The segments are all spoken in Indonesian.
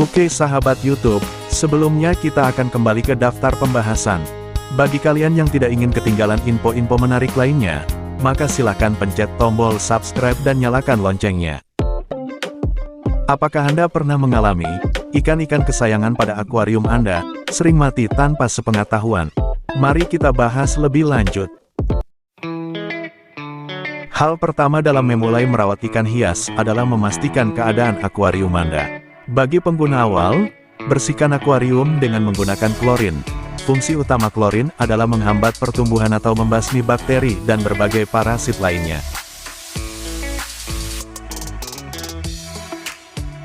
Oke sahabat YouTube, sebelumnya kita akan kembali ke daftar pembahasan. Bagi kalian yang tidak ingin ketinggalan info-info menarik lainnya, maka silakan pencet tombol subscribe dan nyalakan loncengnya. Apakah Anda pernah mengalami, ikan-ikan kesayangan pada akuarium Anda, sering mati tanpa sepengetahuan? Mari kita bahas lebih lanjut. Hal pertama dalam memulai merawat ikan hias adalah memastikan keadaan akuarium Anda. Bagi pengguna awal, bersihkan akuarium dengan menggunakan klorin. Fungsi utama klorin adalah menghambat pertumbuhan atau membasmi bakteri dan berbagai parasit lainnya.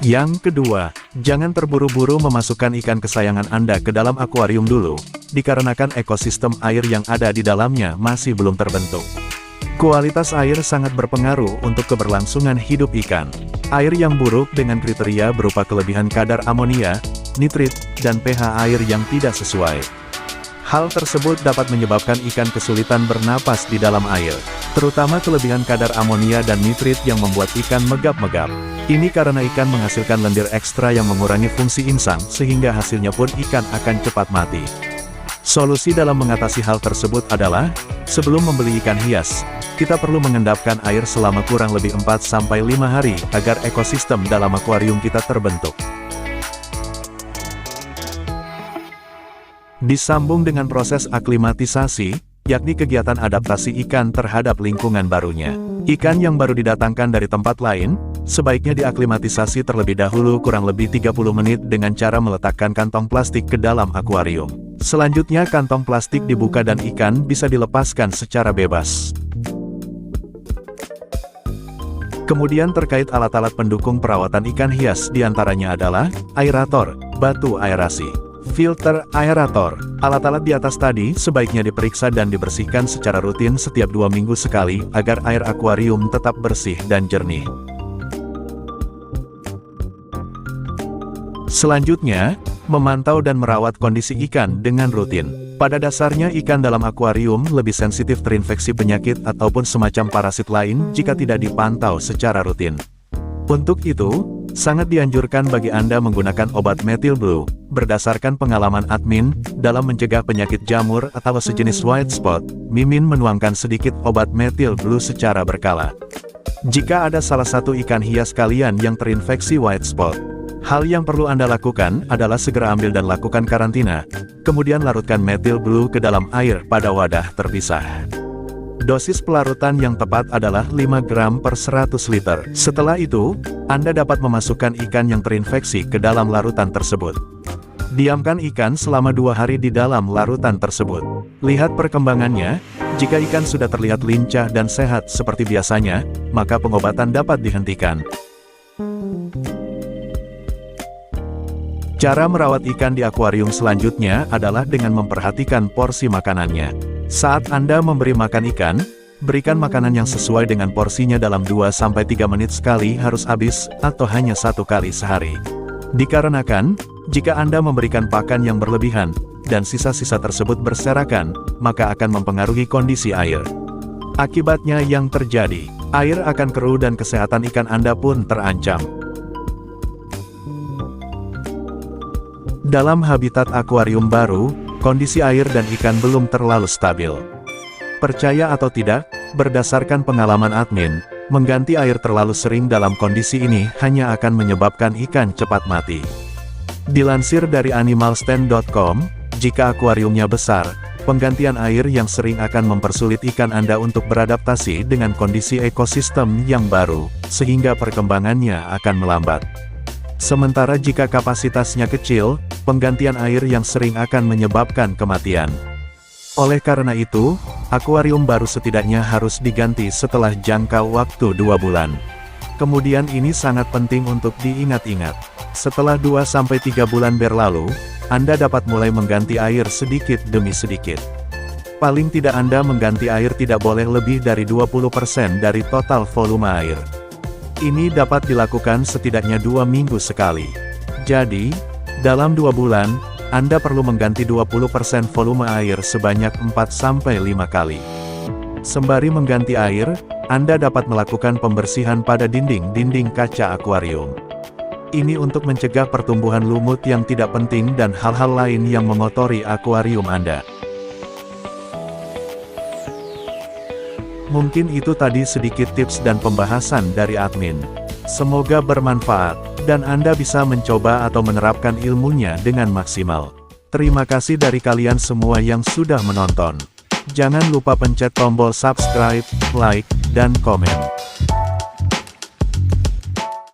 Yang kedua, jangan terburu-buru memasukkan ikan kesayangan Anda ke dalam akuarium dulu, dikarenakan ekosistem air yang ada di dalamnya masih belum terbentuk. Kualitas air sangat berpengaruh untuk keberlangsungan hidup ikan. Air yang buruk dengan kriteria berupa kelebihan kadar amonia, nitrit, dan pH air yang tidak sesuai. Hal tersebut dapat menyebabkan ikan kesulitan bernapas di dalam air, terutama kelebihan kadar amonia dan nitrit yang membuat ikan megap-megap. Ini karena ikan menghasilkan lendir ekstra yang mengurangi fungsi insang sehingga hasilnya pun ikan akan cepat mati. Solusi dalam mengatasi hal tersebut adalah, sebelum membeli ikan hias, kita perlu mengendapkan air selama kurang lebih 4-5 hari agar ekosistem dalam akuarium kita terbentuk. Disambung dengan proses aklimatisasi, yakni kegiatan adaptasi ikan terhadap lingkungan barunya. Ikan yang baru didatangkan dari tempat lain, sebaiknya diaklimatisasi terlebih dahulu kurang lebih 30 menit dengan cara meletakkan kantong plastik ke dalam akuarium. Selanjutnya kantong plastik dibuka dan ikan bisa dilepaskan secara bebas. Kemudian terkait alat-alat pendukung perawatan ikan hias diantaranya adalah aerator, batu aerasi, filter aerator. Alat-alat di atas tadi sebaiknya diperiksa dan dibersihkan secara rutin setiap 2 minggu sekali agar air akuarium tetap bersih dan jernih. Selanjutnya, memantau dan merawat kondisi ikan dengan rutin. Pada dasarnya ikan dalam akuarium lebih sensitif terinfeksi penyakit ataupun semacam parasit lain jika tidak dipantau secara rutin. Untuk itu, sangat dianjurkan bagi Anda menggunakan obat methyl blue, berdasarkan pengalaman admin, dalam mencegah penyakit jamur atau sejenis white spot, Mimin menuangkan sedikit obat methyl blue secara berkala. Jika ada salah satu ikan hias kalian yang terinfeksi white spot, hal yang perlu Anda lakukan adalah segera ambil dan lakukan karantina, kemudian larutkan methyl blue ke dalam air pada wadah terpisah. Dosis pelarutan yang tepat adalah 5 gram per 100 liter. Setelah itu, Anda dapat memasukkan ikan yang terinfeksi ke dalam larutan tersebut. Diamkan ikan selama 2 hari di dalam larutan tersebut. Lihat perkembangannya, jika ikan sudah terlihat lincah dan sehat seperti biasanya, maka pengobatan dapat dihentikan. Cara merawat ikan di akuarium selanjutnya adalah dengan memperhatikan porsi makanannya. Saat Anda memberi makan ikan, berikan makanan yang sesuai dengan porsinya dalam 2-3 menit sekali harus habis, atau hanya 1 kali sehari. Dikarenakan, jika Anda memberikan pakan yang berlebihan, dan sisa-sisa tersebut berserakan, maka akan mempengaruhi kondisi air. Akibatnya yang terjadi, air akan keruh dan kesehatan ikan Anda pun terancam. Dalam habitat akuarium baru, kondisi air dan ikan belum terlalu stabil. Percaya atau tidak, berdasarkan pengalaman admin, mengganti air terlalu sering dalam kondisi ini hanya akan menyebabkan ikan cepat mati. Dilansir dari animalstand.com, jika akuariumnya besar, penggantian air yang sering akan mempersulit ikan Anda untuk beradaptasi dengan kondisi ekosistem yang baru, sehingga perkembangannya akan melambat. Sementara jika kapasitasnya kecil, penggantian air yang sering akan menyebabkan kematian. Oleh karena itu, akuarium baru setidaknya harus diganti setelah jangka waktu 2 bulan. Kemudian ini sangat penting untuk diingat-ingat. Setelah 2-3 bulan berlalu, Anda dapat mulai mengganti air sedikit demi sedikit. Paling tidak Anda mengganti air tidak boleh lebih dari 20% dari total volume air. Ini dapat dilakukan setidaknya 2 minggu sekali. Jadi, dalam 2 bulan, Anda perlu mengganti 20% volume air sebanyak 4-5 kali. Sembari mengganti air, Anda dapat melakukan pembersihan pada dinding-dinding kaca akuarium. Ini untuk mencegah pertumbuhan lumut yang tidak penting dan hal-hal lain yang mengotori akuarium Anda. Mungkin itu tadi sedikit tips dan pembahasan dari admin. Semoga bermanfaat, dan Anda bisa mencoba atau menerapkan ilmunya dengan maksimal. Terima kasih dari kalian semua yang sudah menonton. Jangan lupa pencet tombol subscribe, like, dan komen.